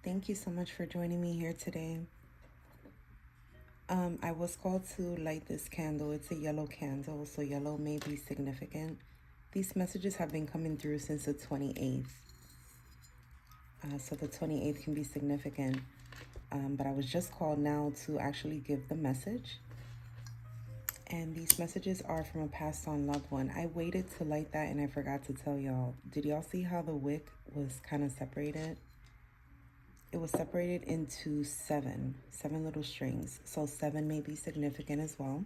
Thank you so much for joining me here today. I was called to light this candle. It's a yellow candle, so yellow may be significant. These messages have been coming through since the 28th. So the 28th can be significant. But I was just called now to actually give the message. And these messages are from a passed on loved one. I waited to light that and I forgot to tell y'all. Did y'all see how the wick was kind of separated? It was separated into seven little strings. So 7 may be significant as well.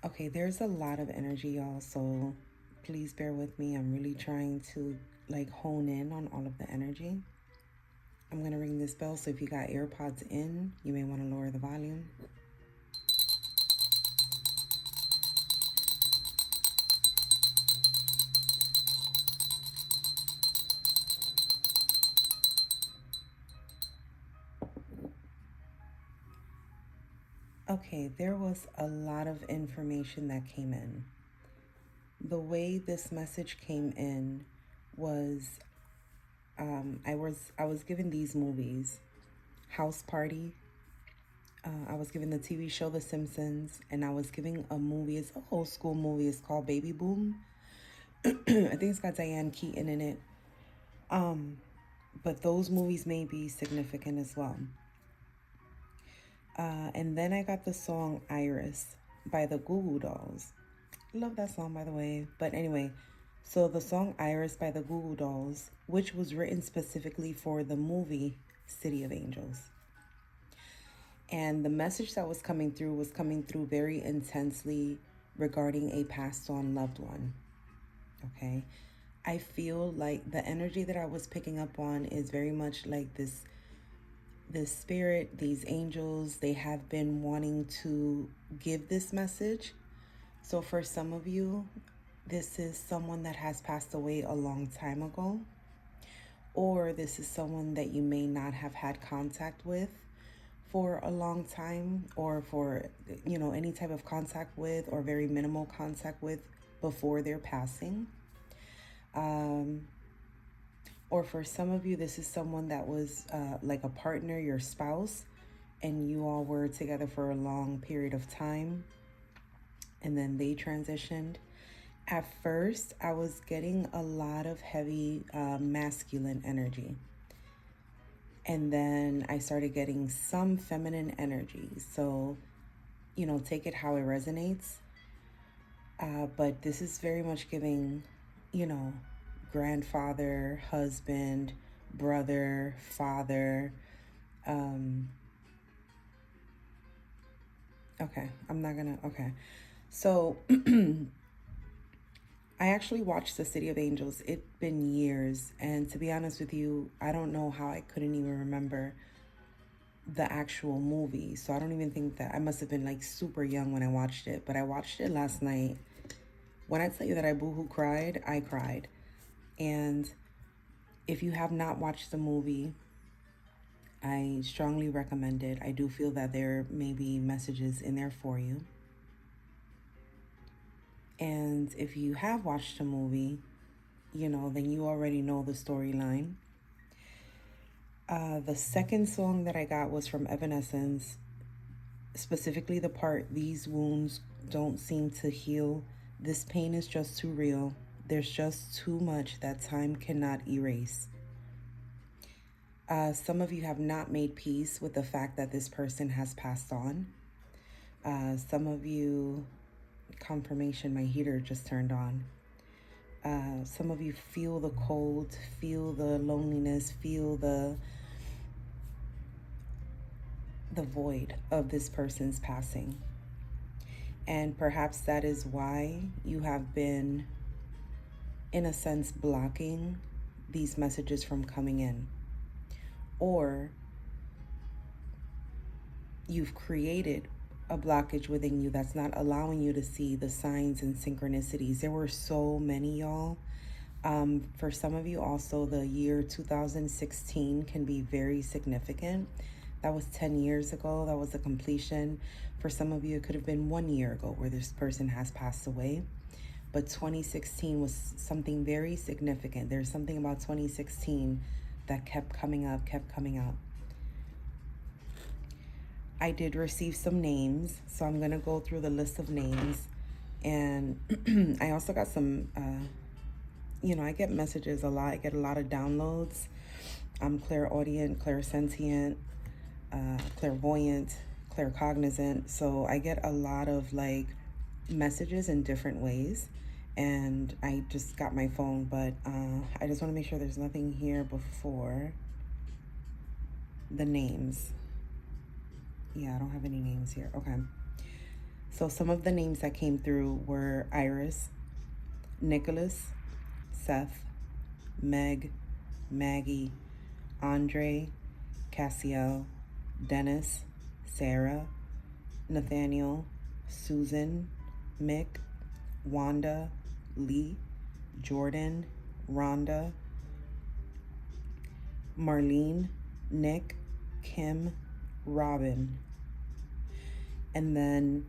Okay, there's a lot of energy, y'all, so please bear with me. I'm really trying to hone in on all of the energy. I'm going to ring this bell, so if you got AirPods in, you may want to lower the volume. Okay, there was a lot of information that came in. The way this message came in was I was given these movies, House Party. I was given the TV show The Simpsons, and I was giving a movie. It's an old school movie. It's called Baby Boom. I think it's got Diane Keaton in it. But those movies may be significant as well. And then I got the song Iris by the Goo Goo Dolls. Love that song, by the way. But anyway, so the song Iris by the Goo Goo Dolls, which was written specifically for the movie City of Angels. And the message that was coming through very intensely regarding a passed on loved one. Okay. I feel like the energy that I was picking up on is very much like this spirit, these angels, they have been wanting to give this message. So for some of you, this is someone that has passed away a long time ago, or this is someone that you may not have had contact with for a long time, or for any type of contact with, or very minimal contact with before their passing. Or for some of you, this is someone that was like a partner, your spouse, and you all were together for a long period of time, and then they transitioned. At first, I was getting a lot of heavy masculine energy. And then I started getting some feminine energy. So, take it how it resonates. But this is very much giving, grandfather, husband, brother, father. Okay, okay. So I actually watched The City of Angels. It's been years. And to be honest with you, I don't know how I couldn't even remember the actual movie. So I don't even think that I must have been super young when I watched it. But I watched it last night. When I tell you that I boohoo cried, I cried. And if you have not watched the movie, I strongly recommend it. I do feel that there may be messages in there for you. And if you have watched the movie, then you already know the storyline. The second song that I got was from Evanescence, specifically the part, "These wounds don't seem to heal. This pain is just too real. There's just too much that time cannot erase." Some of you have not made peace with the fact that this person has passed on. Some of you, confirmation, my heater just turned on. Some of you feel the cold, feel the loneliness, feel the void of this person's passing. And perhaps that is why you have been, in a sense, blocking these messages from coming in. Or you've created a blockage within you that's not allowing you to see the signs and synchronicities. There were so many, y'all. For some of you also, the year 2016 can be very significant. That was 10 years ago. That was the completion. For some of you, it could have been 1 year ago where this person has passed away. but 2016 was something very significant. There's something about 2016 that kept coming up, kept coming up. I did receive some names, so I'm going to go through the list of names. And I also got some, I get messages a lot. I get a lot of downloads. I'm clairaudient, clairsentient, clairvoyant, claircognizant. So I get a lot of like messages in different ways. And I just got my phone, but I just want to make sure there's nothing here before the names. Yeah, I don't have any names here. Okay. So some of the names that came through were Iris, Nicholas, Seth, Meg, Maggie, Andre, Cassiel, Dennis, Sarah, Nathaniel, Susan, Mick, Wanda, Lee, Jordan, Rhonda, Marlene, Nick, Kim, Robin. And then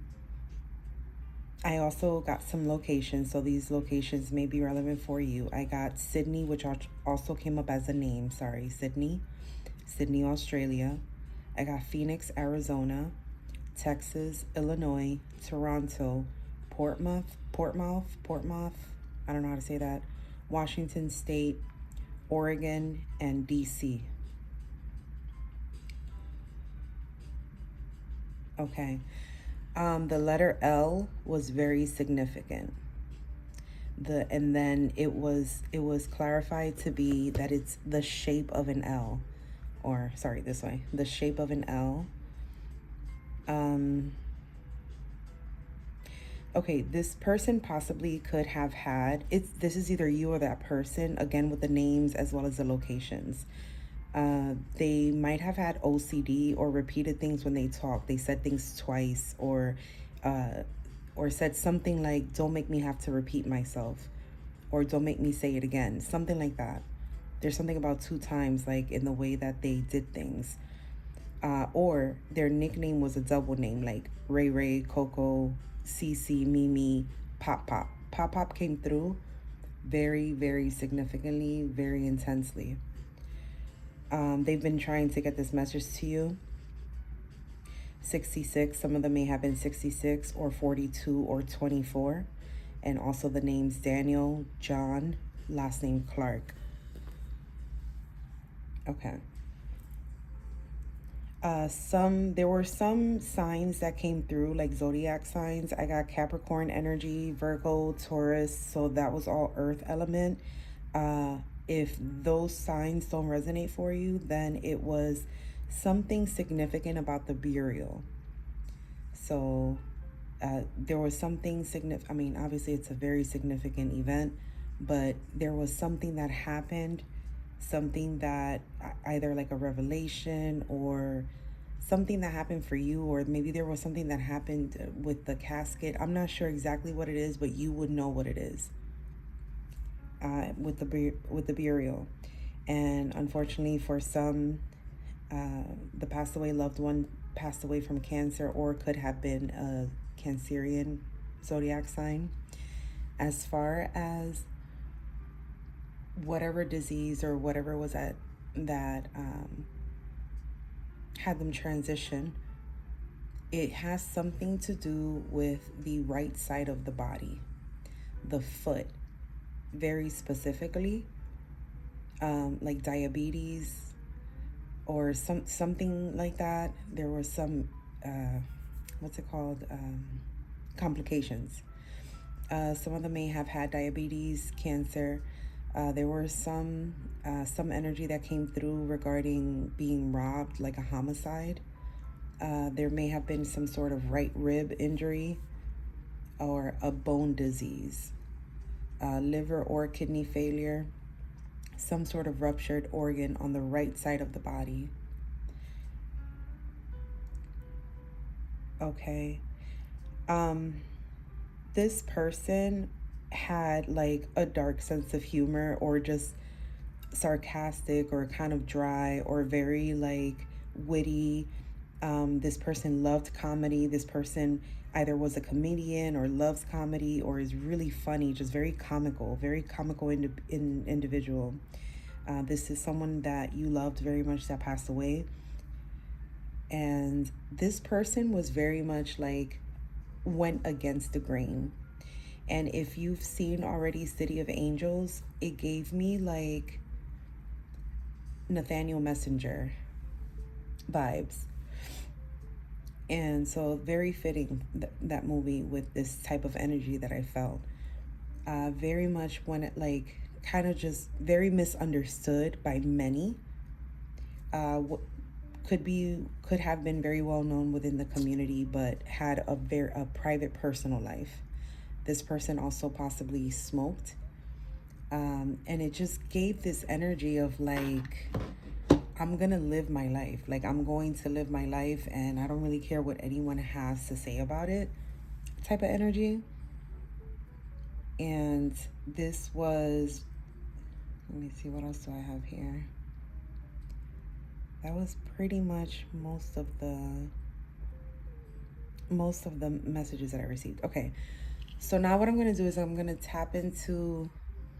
I also got some locations, so these locations may be relevant for you. I got Sydney, which also came up as a name. Sorry, Sydney, Australia. I got Phoenix, Arizona, Texas, Illinois, Toronto, Portmouth, I don't know how to say that, Washington State, Oregon, and DC. Okay. The letter L was very significant. And then it was clarified to be that it's the shape of an L, or sorry, this way, the shape of an L. Okay, this person possibly could have had this is either you or that person, again with the names as well as the locations. They might have had OCD or repeated things when they talk. They said things twice, or said something like, don't make me have to repeat myself, or don't make me say it again, something like that. There's something about 2 times, like in the way that they did things. Or their nickname was a double name, like Ray Ray, Coco, Cece, Mimi, Pop Pop. Pop Pop came through very, very significantly, very intensely. They've been trying to get this message to you. 66, some of them may have been 66 or 42 or 24. And also the names Daniel, John, last name Clark. Okay. There were some signs that came through, like zodiac signs. I got Capricorn energy, Virgo, Taurus, so that was all earth element. If those signs don't resonate for you, then it was something significant about the burial. So there was something significant. I mean, obviously it's a very significant event, but there was something that happened, something that either like a revelation or something that happened for you, or maybe there was something that happened with the casket. I'm not sure exactly what it is, but you would know what it is with the burial. And unfortunately for some, the passed away loved one passed away from cancer, or could have been a Cancerian zodiac sign. As far as whatever disease or whatever was that had them transition, it has something to do with the right side of the body, the foot, very specifically, like diabetes or something like that. There was some complications. Some of them may have had diabetes, cancer. There were some energy that came through regarding being robbed, like a homicide. There may have been some sort of right rib injury or a bone disease, liver or kidney failure, some sort of ruptured organ on the right side of the body. Okay. This person had like a dark sense of humor, or just sarcastic, or kind of dry, or very like witty. This person loved comedy. This person either was a comedian or loves comedy or is really funny, just very comical individual. This is someone that you loved very much that passed away. And this person was very much like went against the grain. And if you've seen already City of Angels, it gave me like Nathaniel Messenger vibes. And so very fitting that movie with this type of energy that I felt. Very much when it like kind of just very misunderstood by many. Could have been very well known within the community, but had a private personal life. This person also possibly smoked, and it just gave this energy of like, I'm gonna live my life. Like, I'm going to live my life, and I don't really care what anyone has to say about it, type of energy. And this was, let me see, what else do I have here? That was pretty much most of the messages that I received. Okay, so now what I'm going to do is I'm going to tap into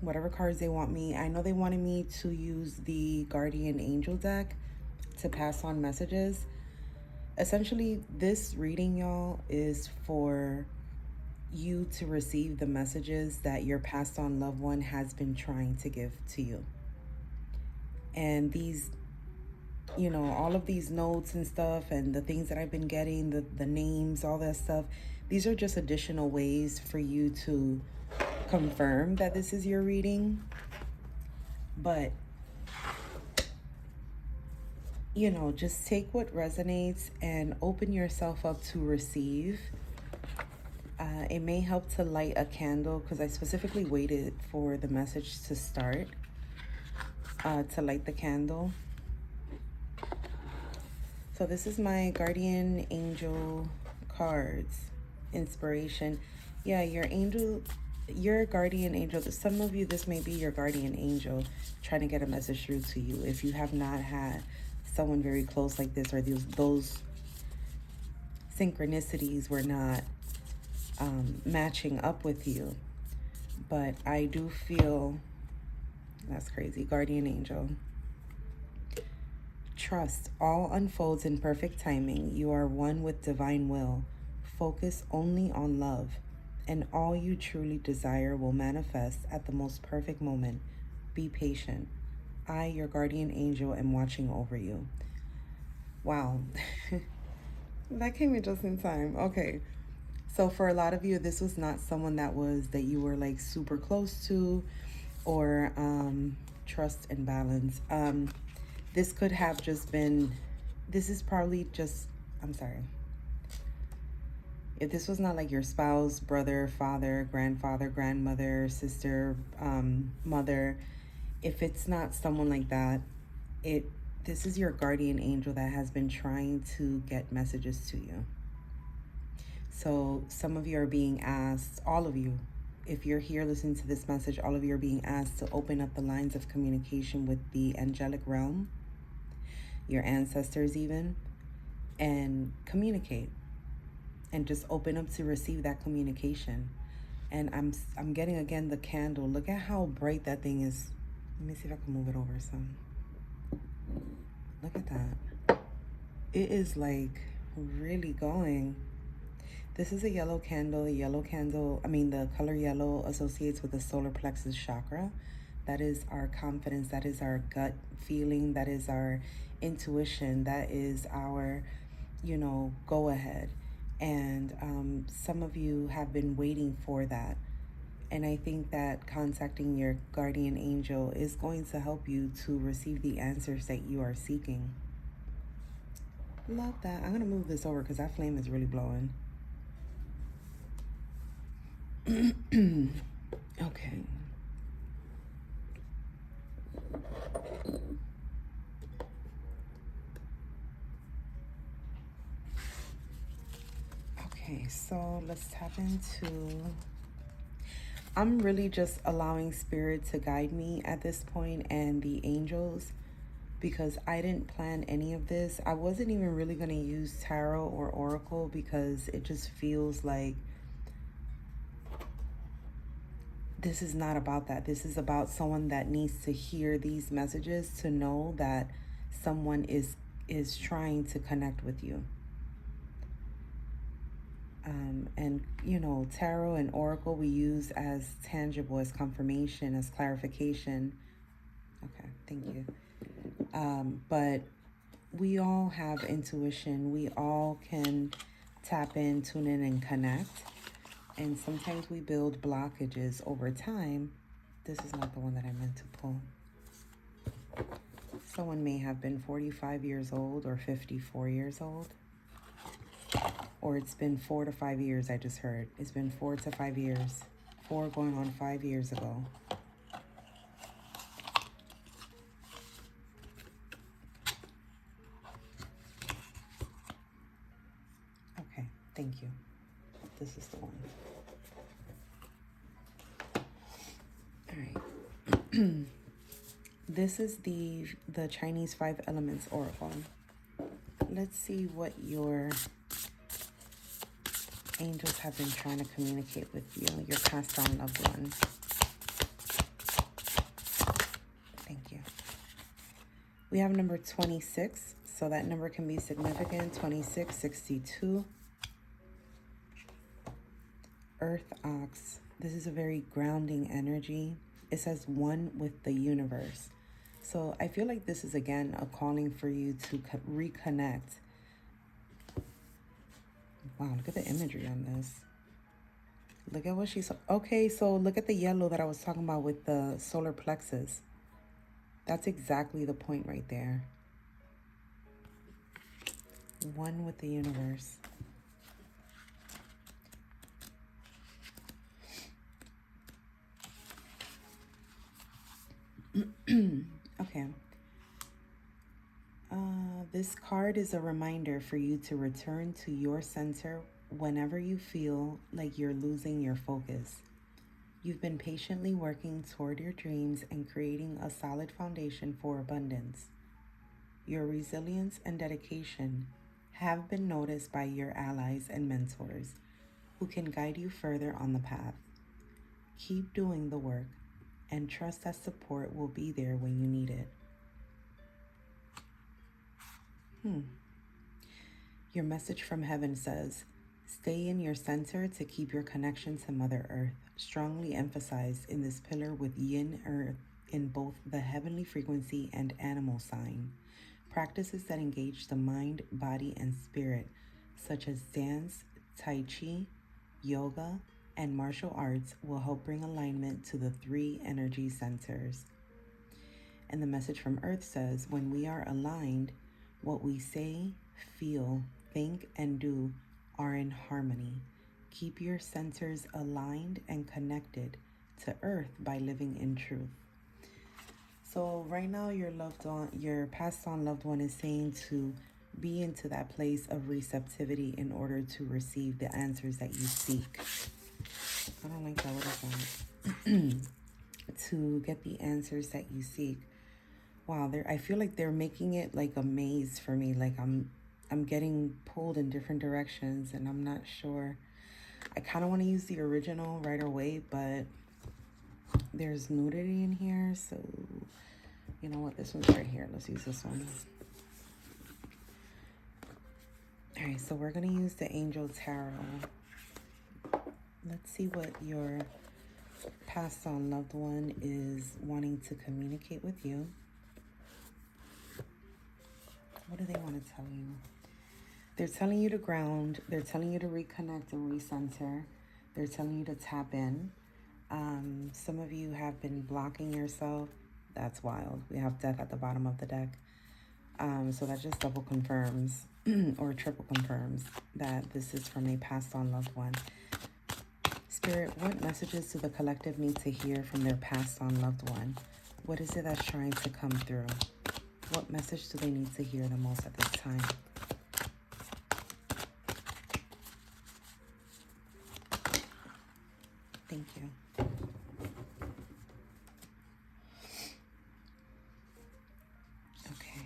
whatever cards they want me. I know they wanted me to use the Guardian Angel deck to pass on messages. Essentially, this reading, y'all, is for you to receive the messages that your passed on loved one has been trying to give to you. And these, you know, all of these notes and stuff and the things that I've been getting, the names, all that stuff, these are just additional ways for you to confirm that this is your reading. But, you know, just take what resonates and open yourself up to receive. It may help to light a candle, because I specifically waited for the message to start to light the candle. So this is my Guardian Angel cards. Inspiration. Yeah, your guardian angel. Some of you, this may be your guardian angel trying to get a message through to you. If you have not had someone very close like this, or those synchronicities were not matching up with you. But I do feel, that's crazy, guardian angel. Trust, all unfolds in perfect timing. You are one with divine will. Focus only on love, and all you truly desire will manifest at the most perfect moment. Be patient. I, your guardian angel, am watching over you. Wow. That came in just in time. Okay. So for a lot of you, this was not someone that you were like super close to, or trust and balance. This could have just been, this is probably just, I'm sorry. If this was not like your spouse, brother, father, grandfather, grandmother, sister, mother, if it's not someone like that, this is your guardian angel that has been trying to get messages to you. So some of you are being asked, all of you, if you're here listening to this message, all of you are being asked to open up the lines of communication with the angelic realm, your ancestors even, and communicate. And just open up to receive that communication. And I'm getting again the candle. Look at how bright that thing is. Let me see if I can move it over some. Look at that. It is like really going. This is a yellow candle. The color yellow associates with the solar plexus chakra. That is our confidence. That is our gut feeling. That is our intuition. That is our, go ahead. And some of you have been waiting for that. And I think that contacting your guardian angel is going to help you to receive the answers that you are seeking. Love that. I'm going to move this over because that flame is really blowing. Okay. Okay, so let's tap into... I'm really just allowing spirit to guide me at this point, and the angels, because I didn't plan any of this. I wasn't even really going to use tarot or oracle because it just feels like this is not about that. This is about someone that needs to hear these messages to know that someone is trying to connect with you. And you know, tarot and oracle we use as tangible, as confirmation, as clarification. Okay, thank you. But we all have intuition. We all can tap in, tune in, and connect. And sometimes we build blockages over time. This is not the one that I meant to pull. Someone may have been 45 years old or 54 years old. Or it's been 4 to 5 years, I just heard. It's been 4 to 5 years. 4 going on 5 years ago. Okay, thank you. This is the one. All right. This is the Chinese 5 Elements Oracle. Let's see what your angels have been trying to communicate with you, your passed on loved one. Thank you. We have number 26, so that number can be significant. 26, 62. Earth Ox. This is a very grounding energy. It says one with the universe. So I feel like this is, again, a calling for you to reconnect. Wow, look at the imagery on this. Look at what she's... Okay, so look at the yellow that I was talking about with the solar plexus. That's exactly the point right there. One with the universe. Okay. This card is a reminder for you to return to your center whenever you feel like you're losing your focus. You've been patiently working toward your dreams and creating a solid foundation for abundance. Your resilience and dedication have been noticed by your allies and mentors who can guide you further on the path. Keep doing the work and trust that support will be there when you need it. Your message from heaven says, stay in your center to keep your connection to Mother Earth strongly emphasized in this pillar with Yin Earth in both the heavenly frequency and animal sign. Practices that engage the mind, body, and spirit, such as dance, Tai Chi, yoga, and martial arts, will help bring alignment to the 3 energy centers. And the message from Earth says, when we are aligned, what we say, feel, think, and do are in harmony. Keep your centers aligned and connected to Earth by living in truth. So right now, your passed on loved one is saying to be into that place of receptivity in order to receive the answers that you seek. I don't like that. What is that? To get the answers that you seek. Wow, I feel like they're making it like a maze for me. Like I'm getting pulled in different directions and I'm not sure. I kind of want to use the original right away, but there's nudity in here, so you know what? This one's right here. Let's use this one. All right, so we're going to use the Angel Tarot. Let's see what your passed on loved one is wanting to communicate with you. What do they want to tell you? They're telling you to ground. They're telling you to reconnect and recenter. They're telling you to tap in. Some of you have been blocking yourself. That's wild. We have death at the bottom of the deck. So that just double confirms or triple confirms that this is from a passed on loved one. Spirit, what messages do the collective need to hear from their passed on loved one? What is it that's trying to come through? What message do they need to hear the most at this time? Thank you. Okay.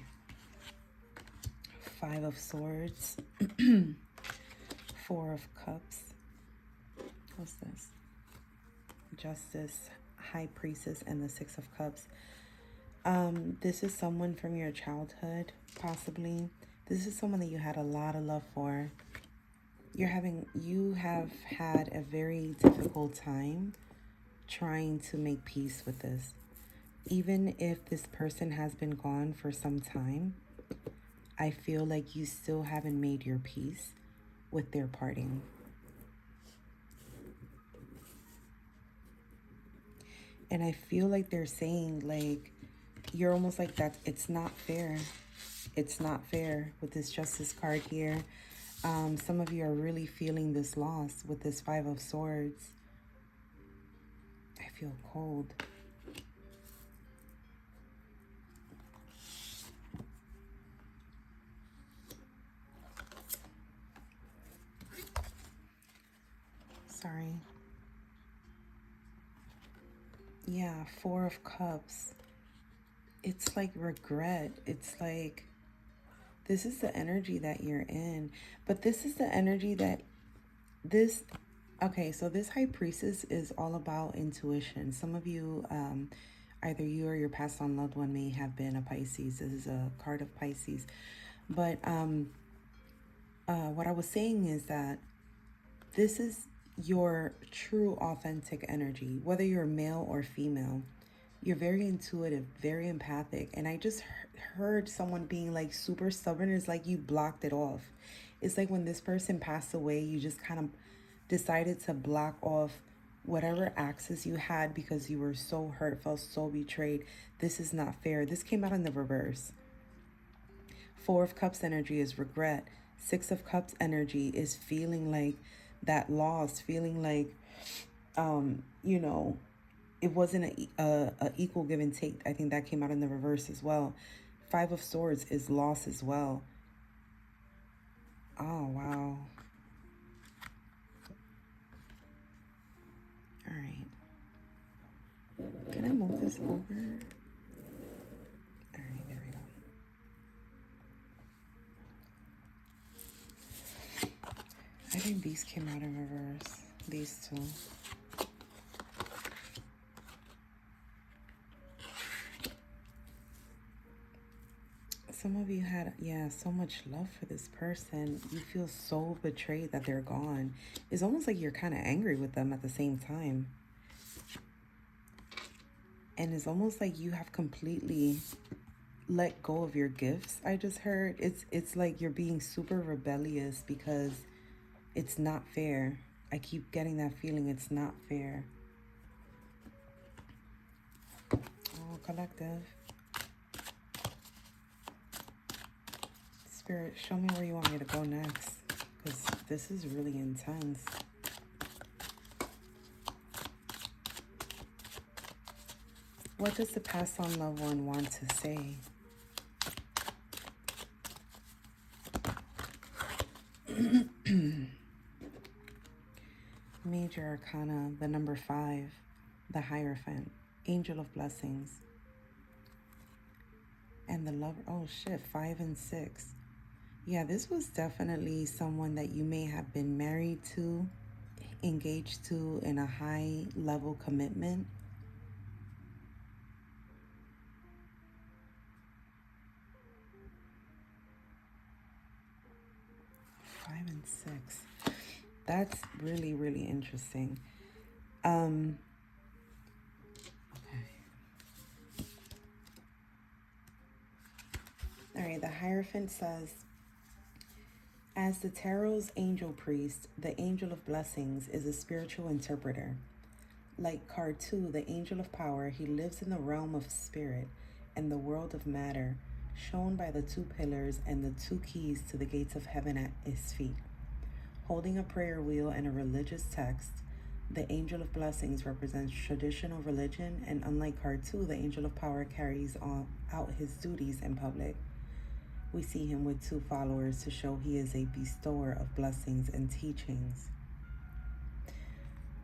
Five of Swords, Four of Cups. What's this? Justice, High Priestess, and the Six of Cups. This is someone from your childhood, possibly. This is someone that you had a lot of love for. You have had a very difficult time trying to make peace with this. Even if this person has been gone for some time, I feel like you still haven't made your peace with their parting. And I feel like they're saying, like, you're almost like that. It's not fair. It's not fair with this Justice card here. Some of you are really feeling this loss with this Five of Swords. I feel cold. Sorry. Yeah, Four of Cups. It's like regret. It's like, this is the energy that you're in. But this is the energy that this... Okay, so this High Priestess is all about intuition. Some of you, either you or your passed on loved one may have been a Pisces. This is a card of Pisces. But what I was saying is that this is your true authentic energy, whether you're male or female. You're very intuitive, very empathic. And I just heard someone being like super stubborn. It's like you blocked it off. It's like when this person passed away, you just kind of decided to block off whatever access you had because you were so hurt, felt so betrayed. This is not fair. This came out in the reverse. Four of Cups energy is regret. Six of Cups energy is feeling like that loss, feeling like, you know, it wasn't a equal give and take. I think that came out in the reverse as well. Five of Swords is loss as well. Oh, wow. All right. Can I move this over? All right, there we go. I think these came out in reverse. These two. Some of you had, yeah, so much love for this person. You feel so betrayed that they're gone. It's almost like you're kind of angry with them at the same time. And it's almost like you have completely let go of your gifts. I just heard it's like you're being super rebellious because it's not fair. I keep getting that feeling it's not fair. Oh, collective. Spirit, show me where you want me to go next, because this is really intense. What does the passed on loved one want to say? Major Arcana, the number 5, the Hierophant, Angel of Blessings. And the lover, oh shit, 5 and 6. Yeah, this was definitely someone that you may have been married to, engaged to in a high level commitment. Five and 6. That's really, really interesting. Okay. All right, the Hierophant says, as the Tarot's angel priest, the Angel of Blessings is a spiritual interpreter. Like card 2, the Angel of Power, he lives in the realm of spirit and the world of matter, shown by the 2 pillars and the 2 keys to the gates of heaven at his feet. Holding a prayer wheel and a religious text, the Angel of Blessings represents traditional religion, and unlike card 2, the Angel of Power carries out his duties in public. We see him with 2 followers to show he is a bestower of blessings and teachings.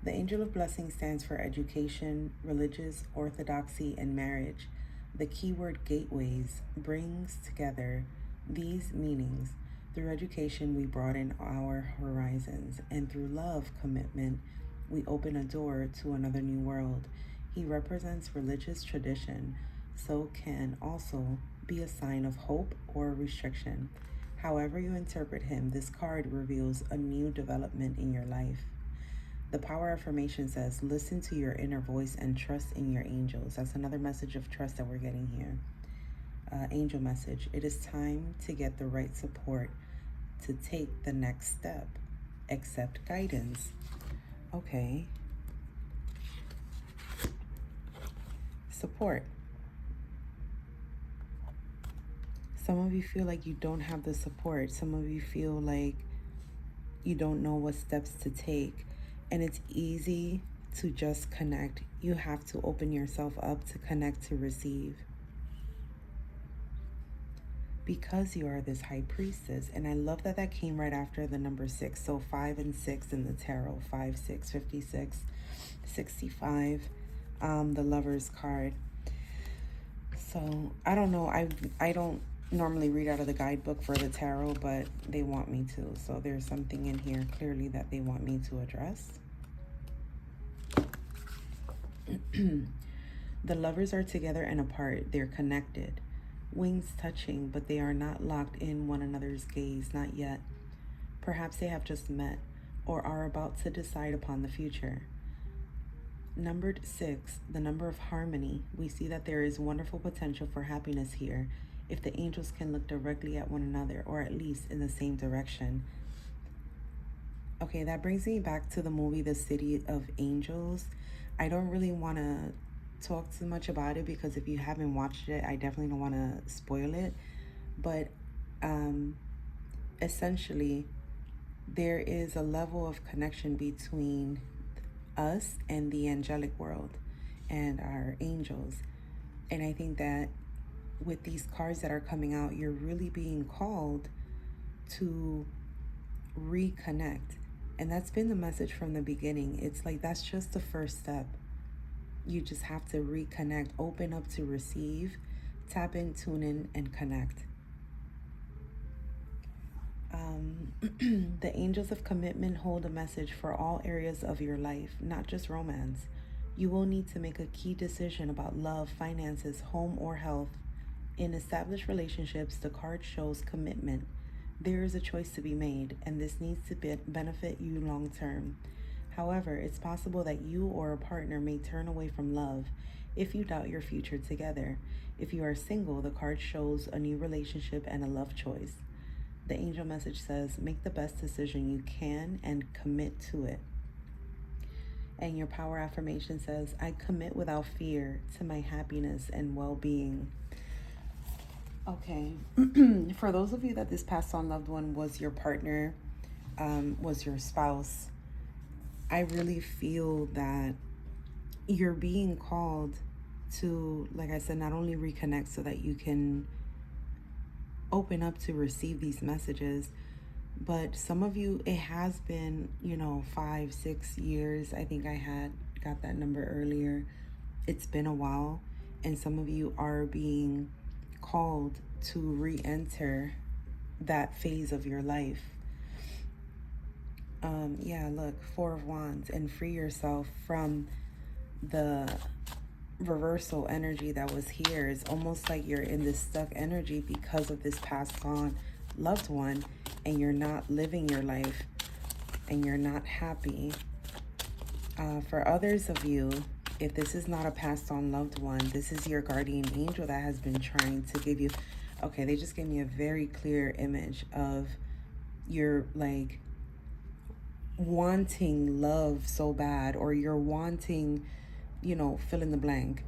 The Angel of Blessings stands for education, religious orthodoxy, and marriage. The keyword gateways brings together These meanings, through education, we broaden our horizons, and through love, commitment, we open a door to another new world. He represents religious tradition, so can also be a sign of hope or restriction. However, you interpret him, this card reveals a new development in your life. The power affirmation says, listen to your inner voice and trust in your angels. That's another message of trust that we're getting here. Angel message. It is time to get the right support to take the next step. Accept guidance. Okay. Support. Some of you feel like you don't have the support. Some of you feel like you don't know what steps to take. And it's easy to just connect. You have to open yourself up to connect, to receive. Because you are this high priestess. And I love that that came right after the number 6. So 5 and 6 in the tarot. 5, 6, 56, 65. The Lover's card. So I don't know. I don't normally read out of the guidebook for the tarot, but they want me to. So there's something in here clearly that they want me to address. The lovers are together and apart. They're connected. Wings touching, but they are not locked in one another's gaze, not yet. Perhaps they have just met or are about to decide upon the future. Numbered 6, the number of harmony. We see that there is wonderful potential for happiness here if the angels can look directly at one another, or at least in the same direction. Okay, that brings me back to the movie The City of Angels. I don't really want to talk too much about it because if you haven't watched it, I definitely don't want to spoil it. But essentially, there is a level of connection between us and the angelic world and our angels. And I think that with these cards that are coming out, you're really being called to reconnect. And that's been the message from the beginning. It's like that's just the first step. You just have to reconnect, open up to receive, tap in, tune in, and connect. The angels of commitment hold a message for all areas of your life, not just romance. You will need to make a key decision about love, finances, home, or health. In established relationships, the card shows commitment. There is a choice to be made, and this needs to benefit you long term. However, it's possible that you or a partner may turn away from love if you doubt your future together. If you are single, the card shows a new relationship and a love choice. The angel message says, make the best decision you can and commit to it. And your power affirmation says, I commit without fear to my happiness and well-being. Okay, for those of you that this passed on loved one was your partner, was your spouse, I really feel that you're being called to, like I said, not only reconnect so that you can open up to receive these messages, but some of you, it has been, 5, 6 years. I think I got that number earlier. It's been a while, and some of you are being called to re-enter that phase of your life. Yeah, look, 4 of Wands, and free yourself from the reversal energy that was here. It's almost like you're in this stuck energy because of this passed on loved one, and you're not living your life and you're not happy. For others of you, if this is not a passed on loved one, this is your guardian angel that has been trying to give you, okay, they just gave me a very clear image of you're like wanting love so bad, or you're wanting, fill in the blank,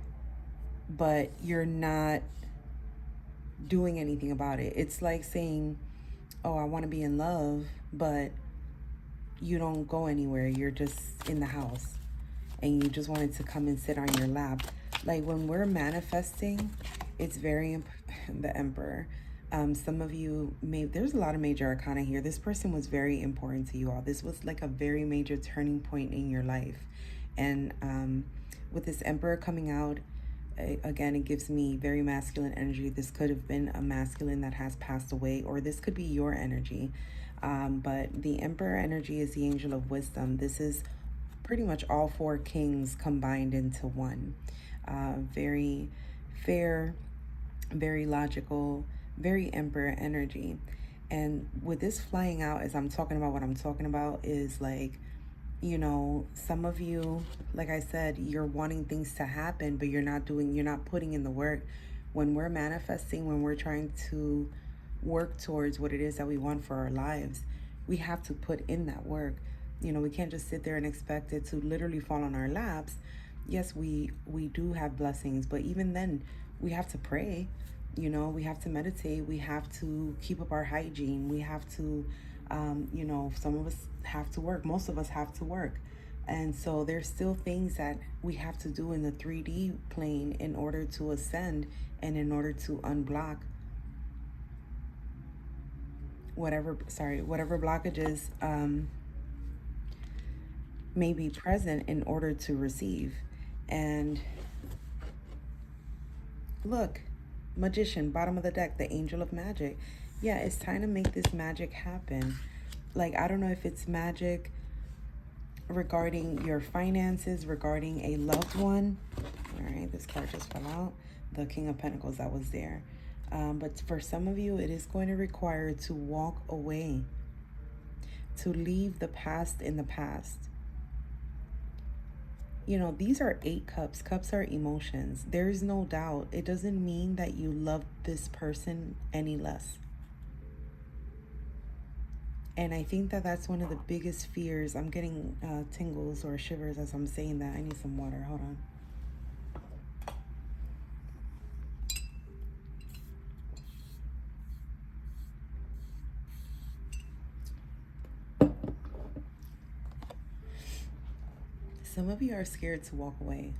but you're not doing anything about it. It's like saying, oh, I want to be in love, but you don't go anywhere. You're just in the house and you just wanted to come and sit on your lap. Like when we're manifesting, it's very, the Emperor. Some of you there's a lot of major arcana here. This person was very important to you all. This was like a very major turning point in your life. And with this Emperor coming out, Again, it gives me very masculine energy. This could have been a masculine that has passed away, or this could be your energy. But the Emperor energy is the angel of wisdom. This is pretty much all four kings combined into one. Very fair, very logical, very Emperor energy. And with this flying out, as I'm talking about what I'm talking about, is like, you know, some of you, like I said, you're wanting things to happen, but you're not putting in the work. When we're manifesting, when we're trying to work towards what it is that we want for our lives, we have to put in that work. You know, we can't just sit there and expect it to literally fall on our laps. Yes, we do have blessings, but even then, we have to pray. You know, we have to meditate. We have to keep up our hygiene. We have to, you know, some of us have to work. Most of us have to work. And so there's still things that we have to do in the 3D plane in order to ascend and in order to unblock whatever blockages may be present in order to receive. And look, Magician, bottom of the deck, the Angel of Magic. Yeah, it's time to make this magic happen. Like, I don't know if it's magic regarding your finances, regarding a loved one. All right, this card just fell out. The King of Pentacles that was there. But for some of you, it is going to require to walk away, to leave the past in the past. You know, these are 8 cups. Cups are emotions. There is no doubt. It doesn't mean that you love this person any less. And I think that that's one of the biggest fears. I'm getting tingles or shivers as I'm saying that. I need some water. Hold on. Some of you are scared to walk away.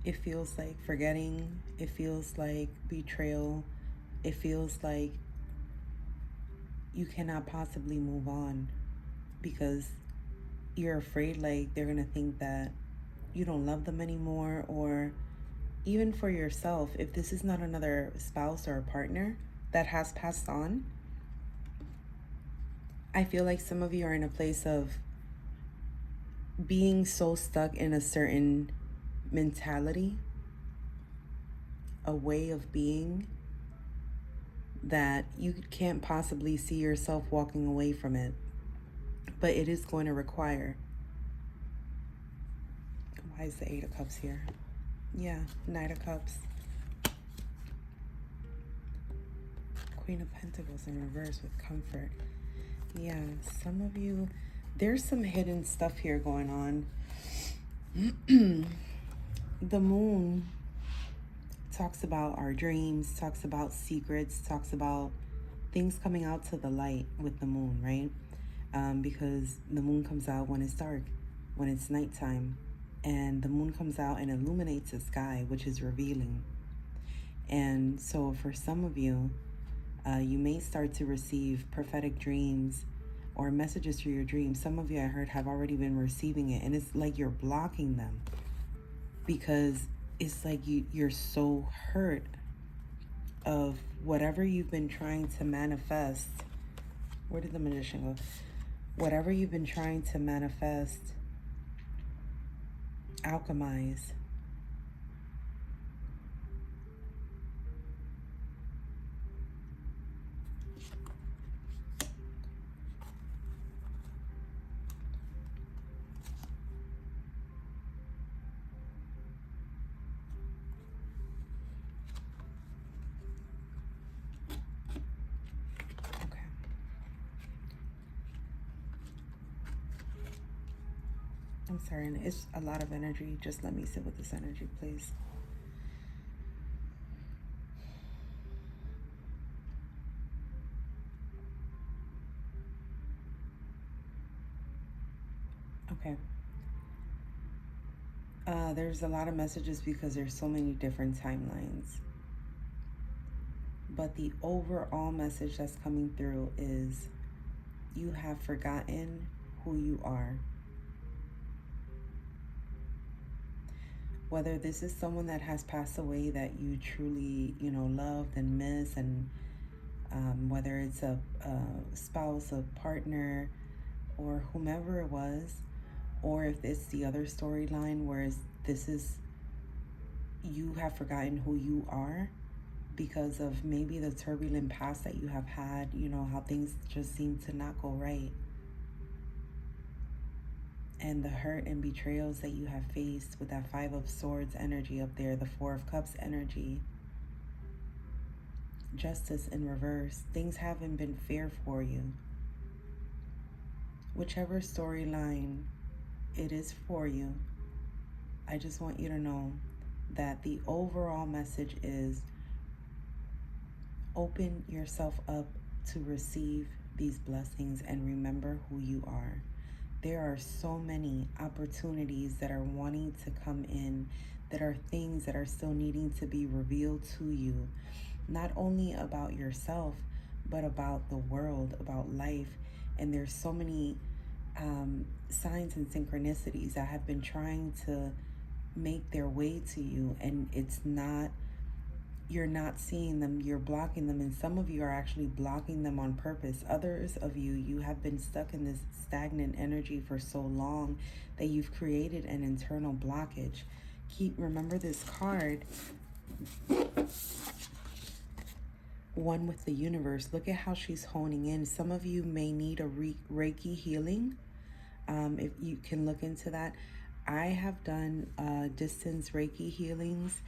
It feels like forgetting. It feels like betrayal. It feels like you cannot possibly move on because you're afraid like they're going to think that you don't love them anymore. Or even for yourself, if this is not another spouse or a partner that has passed on, I feel like some of you are in a place of being so stuck in a certain mentality, a way of being, that you can't possibly see yourself walking away from it. But it is going to require. Why is the 8 of Cups here? Yeah, Knight of Cups. Queen of Pentacles in reverse with Comfort. Yeah, some of you, there's some hidden stuff here going on. The Moon talks about our dreams, talks about secrets, talks about things coming out to the light with the moon, right? Because the moon comes out when it's dark, when it's nighttime, and the moon comes out and illuminates the sky, which is revealing. And so for some of you, you may start to receive prophetic dreams or messages through your dreams. Some of you, I heard, have already been receiving it, and it's like you're blocking them because it's like you're so hurt of whatever you've been trying to manifest. Where did the Magician go? Whatever you've been trying to manifest, alchemize. I'm sorry, and it's a lot of energy. Just let me sit with this energy, please. Okay. There's a lot of messages because there's so many different timelines. But the overall message that's coming through is you have forgotten who you are. Whether this is someone that has passed away that you truly, loved and miss, and whether it's a spouse, a partner, or whomever it was, or if it's the other storyline where this is you have forgotten who you are because of maybe the turbulent past that you have had, how things just seem to not go right. And the hurt and betrayals that you have faced with that Five of Swords energy up there, the Four of Cups energy, Justice in reverse. Things haven't been fair for you. Whichever storyline it is for you, I just want you to know that the overall message is open yourself up to receive these blessings and remember who you are. There are so many opportunities that are wanting to come in, that are things that are still needing to be revealed to you, not only about yourself, but about the world, about life. And there's so many signs and synchronicities that have been trying to make their way to you, and you're not seeing them, you're blocking them, and some of you are actually blocking them on purpose. Others of you have been stuck in this stagnant energy for so long that you've created an internal blockage. Remember this card, one with the universe. Look at how she's honing in. Some of you may need a Reiki healing. If you can look into that. I have done distance Reiki healings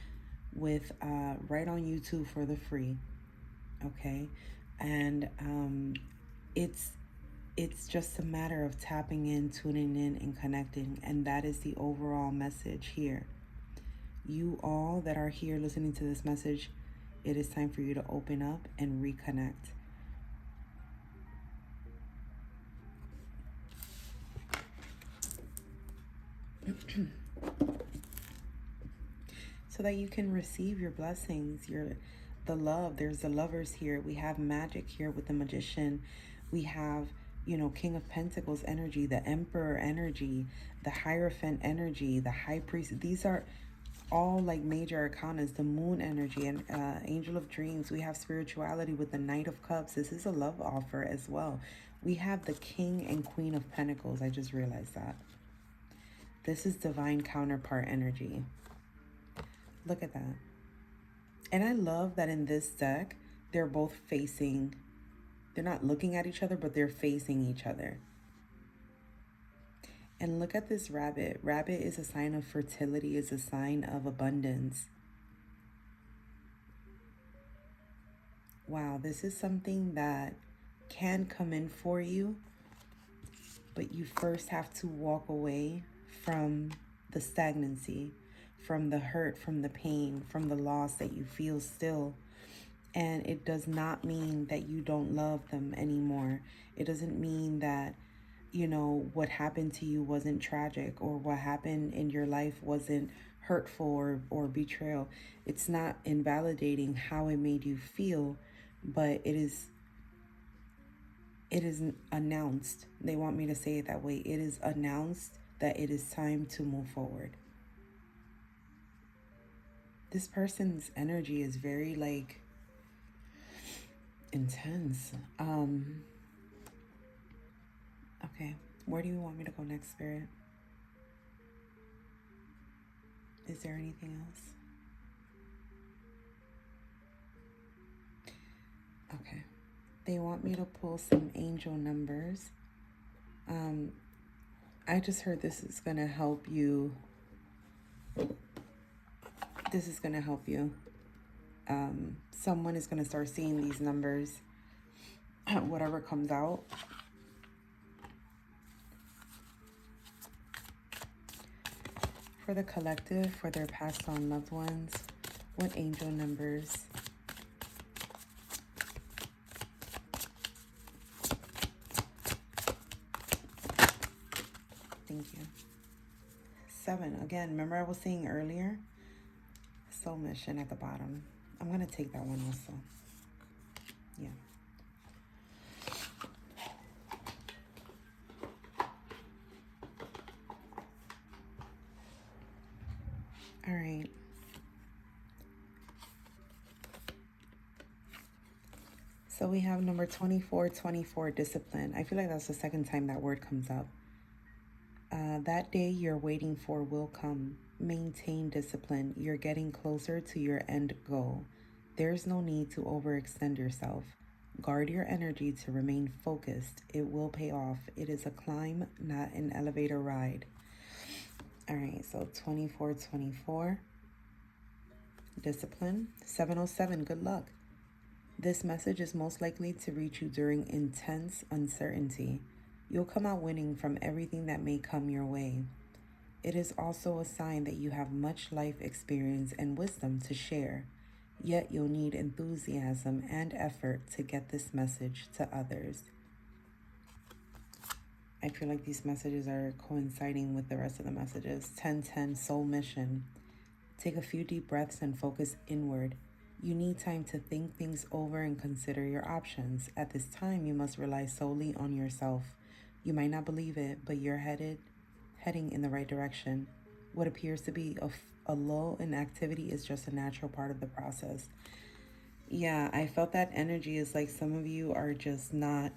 with right on YouTube for the free. Okay, and it's just a matter of tapping in, tuning in, and connecting, and that is the overall message here. You all that are here listening to this message, it is time for you to open up and reconnect. So that you can receive your blessings, the love. There's the Lovers here. We have Magic here with the Magician. We have, King of Pentacles energy, the Emperor energy, the Hierophant energy, the High Priest. These are all like major arcanas, the Moon energy, and Angel of Dreams. We have spirituality with the Knight of Cups. This is a love offer as well. We have the King and Queen of Pentacles. I just realized that. This is divine counterpart energy. Look at that. And I love that in this deck, they're both facing, they're not looking at each other, but they're facing each other. And look at this rabbit. Rabbit is a sign of fertility, is a sign of abundance. Wow, this is something that can come in for you, but you first have to walk away from the stagnancy, from the hurt, from the pain, from the loss that you feel still. And it does not mean that you don't love them anymore. It doesn't mean that, what happened to you wasn't tragic, or what happened in your life wasn't hurtful or betrayal. It's not invalidating how it made you feel, but it is announced. They want me to say it that way. It is announced that it is time to move forward. This person's energy is very intense. Okay, where do you want me to go next, Spirit? Is there anything else? Okay, they want me to pull some angel numbers. I just heard this is gonna help you. This is gonna help you. Someone is gonna start seeing these numbers, whatever comes out. For the collective, for their passed on loved ones, what angel numbers? Thank you. 7. Again, remember I was saying earlier? Soul mission at the bottom. I'm going to take that one also. Yeah. All So we have number 2424, discipline. I feel like that's the second time that word comes up. That day you're waiting for will come. Maintain discipline. You're getting closer to your end goal. There's no need to overextend yourself. Guard your energy to remain focused. It will pay off. It is a climb, not an elevator ride. All right, so 2424, discipline. 707, good luck. This message is most likely to reach you during intense uncertainty. You'll come out winning from everything that may come your way. It is also a sign that you have much life experience and wisdom to share, yet you'll need enthusiasm and effort to get this message to others. I feel like these messages are coinciding with the rest of the messages. 1010, soul mission. Take a few deep breaths and focus inward. You need time to think things over and consider your options. At this time, you must rely solely on yourself. You might not believe it, but you're heading in the right direction. What appears to be a lull in activity is just a natural part of the process. Yeah, I felt that energy is like some of you are just not,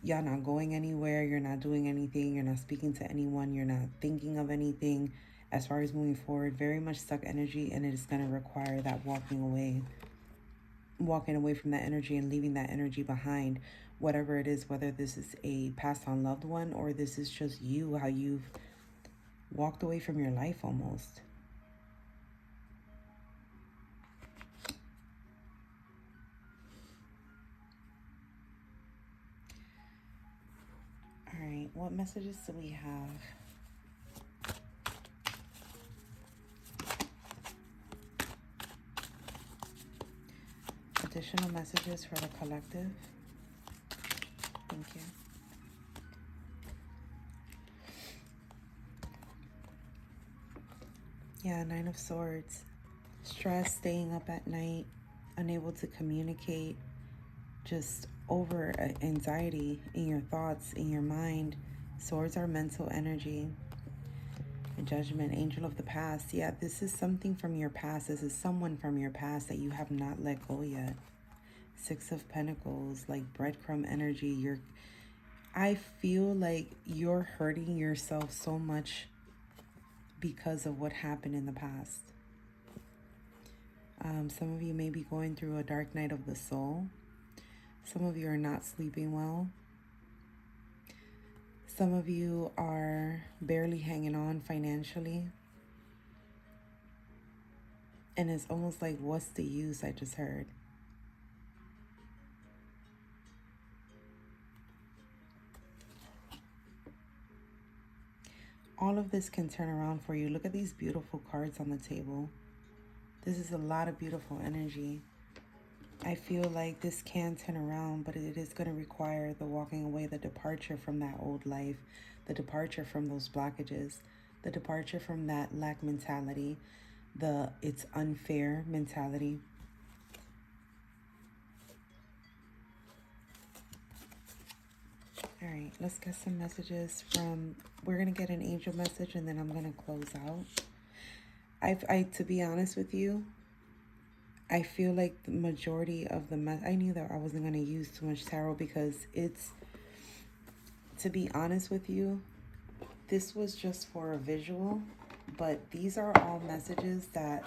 y'all not going anywhere, you're not doing anything, you're not speaking to anyone, you're not thinking of anything as far as moving forward. Very much stuck energy, and it is going to require that walking away from that energy and leaving that energy behind, whatever it is, whether this is a passed on loved one or this is just you, how you've walked away from your life almost. All right, what messages do we have? Additional messages for the collective. Thank you. Yeah, Nine of Swords. Stress, staying up at night, unable to communicate, just over anxiety in your thoughts, in your mind. Swords are mental energy. Judgment, angel of the past. Yeah, this is something from your past. This is someone from your past that you have not let go yet. Six of Pentacles, like breadcrumb energy. I feel like you're hurting yourself so much because of what happened in the past. Some of you may be going through a dark night of the soul. Some of you are not sleeping well. Some of you are barely hanging on financially. And it's almost like, what's the use? I just heard. All of this can turn around for you. Look at these beautiful cards on the table. This is a lot of beautiful energy. I feel like this can turn around, but it is going to require the walking away, the departure from that old life, the departure from those blockages, the departure from that lack mentality, the it's unfair mentality. All right, let's get some messages from, we're going to get an angel message and then I'm going to close out. To be honest with you, I feel like the majority of I knew that I wasn't going to use too much tarot because it's, to be honest with you, this was just for a visual, but these are all messages that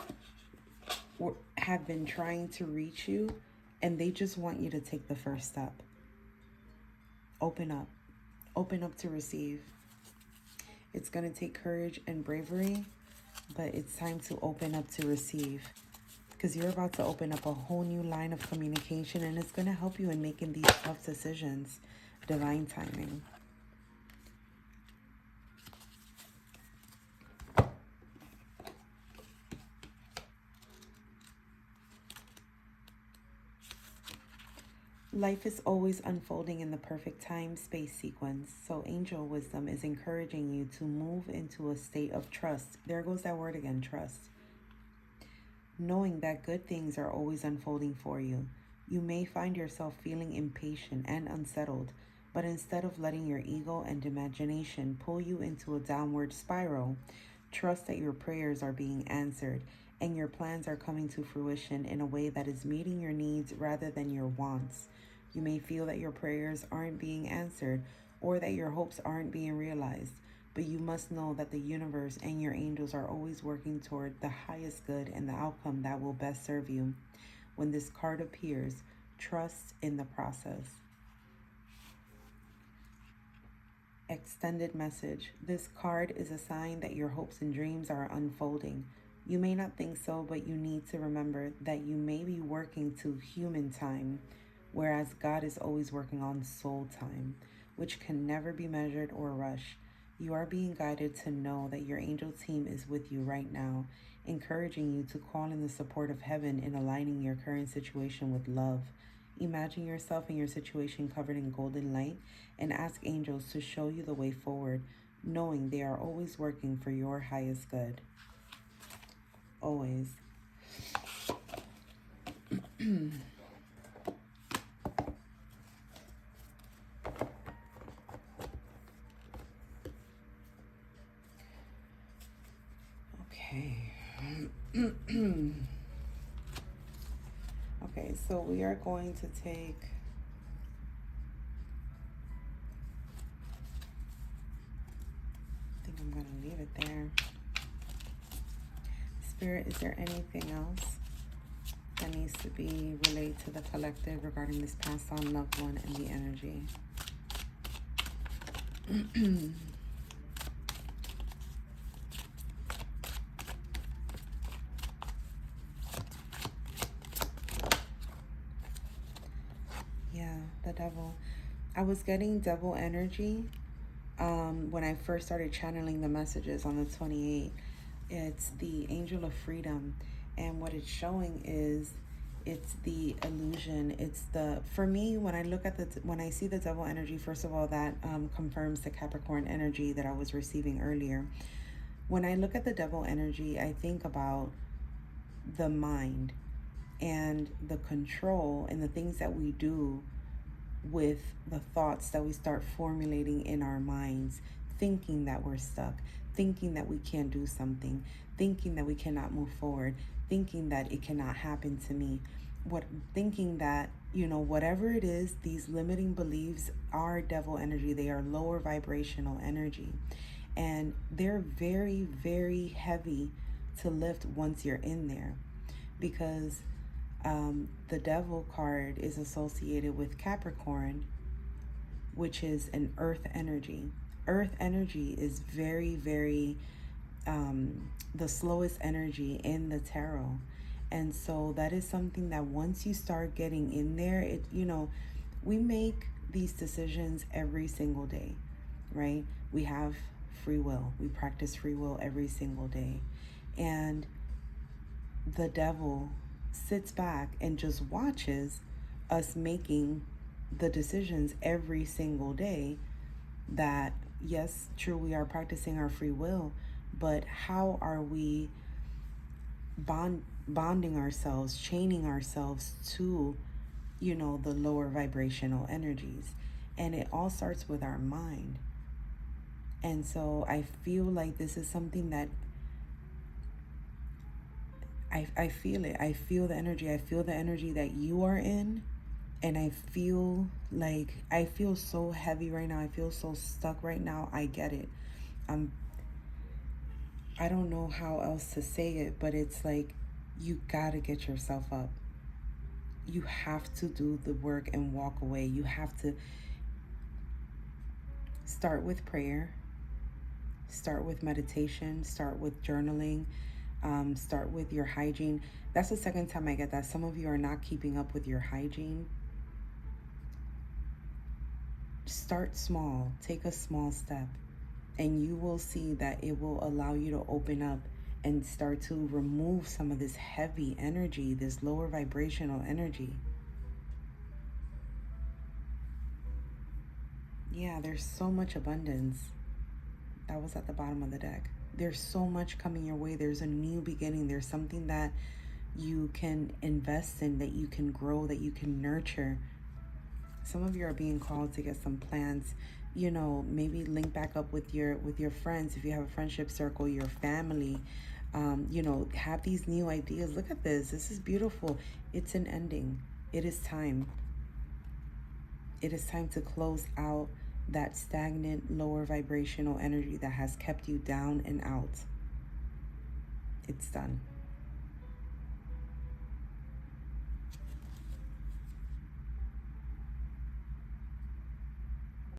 have been trying to reach you, and they just want you to take the first step. Open up to receive. It's going to take courage and bravery, but it's time to open up to receive, because you're about to open up a whole new line of communication, and it's going to help you in making these tough decisions. Divine timing. Life is always unfolding in the perfect time-space sequence, so angel wisdom is encouraging you to move into a state of trust. There goes that word again, trust. Knowing that good things are always unfolding for you. You may find yourself feeling impatient and unsettled, but instead of letting your ego and imagination pull you into a downward spiral, trust that your prayers are being answered and your plans are coming to fruition in a way that is meeting your needs rather than your wants. You may feel that your prayers aren't being answered or that your hopes aren't being realized, but you must know that the universe and your angels are always working toward the highest good and the outcome that will best serve you. When this card appears, trust in the process. Extended message. This card is a sign that your hopes and dreams are unfolding. You may not think so, but you need to remember that you may be working to human time, whereas God is always working on soul time, which can never be measured or rushed. You are being guided to know that your angel team is with you right now, encouraging you to call in the support of heaven in aligning your current situation with love. Imagine yourself and your situation covered in golden light and ask angels to show you the way forward, knowing they are always working for your highest good. Always. Okay. Okay, so we are going to take I think I'm going to leave it there. Spirit, is there anything else that needs to be relayed to the collective regarding this passed on loved one and the energy? Yeah, the devil. I was getting devil energy when I first started channeling the messages on the 28th. It's the angel of freedom, and what it's showing is it's the illusion. It's the, for me, when I look at when I see the devil energy, first of all, that confirms the Capricorn energy that I was receiving earlier. When I look at the devil energy, I think about the mind and the control and the things that we do with the thoughts that we start formulating in our minds, thinking that we're stuck, thinking that we can't do something, thinking that we cannot move forward, thinking that it cannot happen to me, thinking that, whatever it is, these limiting beliefs are devil energy. They are lower vibrational energy, and they're very, very heavy to lift once you're in there, because the devil card is associated with Capricorn, which is an earth energy. Earth energy is very, very the slowest energy in the tarot. And so that is something that once you start getting in there, we make these decisions every single day, right? We have free will. We practice free will every single day. And the devil sits back and just watches us making the decisions every single day that, yes, true, we are practicing our free will, but how are we bonding ourselves, chaining ourselves to, the lower vibrational energies? And it all starts with our mind. And so I feel like this is something that I feel it. I feel the energy. I feel the energy that you are in. And I feel so heavy right now. I feel so stuck right now. I get it. I don't know how else to say it, but it's like, you gotta get yourself up. You have to do the work and walk away. You have to start with prayer, start with meditation, start with journaling, start with your hygiene. That's the second time I get that. Some of you are not keeping up with your hygiene. Start small, take a small step, and you will see that it will allow you to open up and start to remove some of this heavy energy, this lower vibrational energy. Yeah, there's so much abundance. That was at the bottom of the deck. There's so much coming your way. There's a new beginning. There's something that you can invest in, that you can grow, that you can nurture. Some of you are being called to get some plans, maybe link back up with your friends. If you have a friendship circle, your family, you know, have these new ideas. Look at this. This is beautiful. It's an ending. It is time. It is time to close out that stagnant, lower vibrational energy that has kept you down and out. It's done.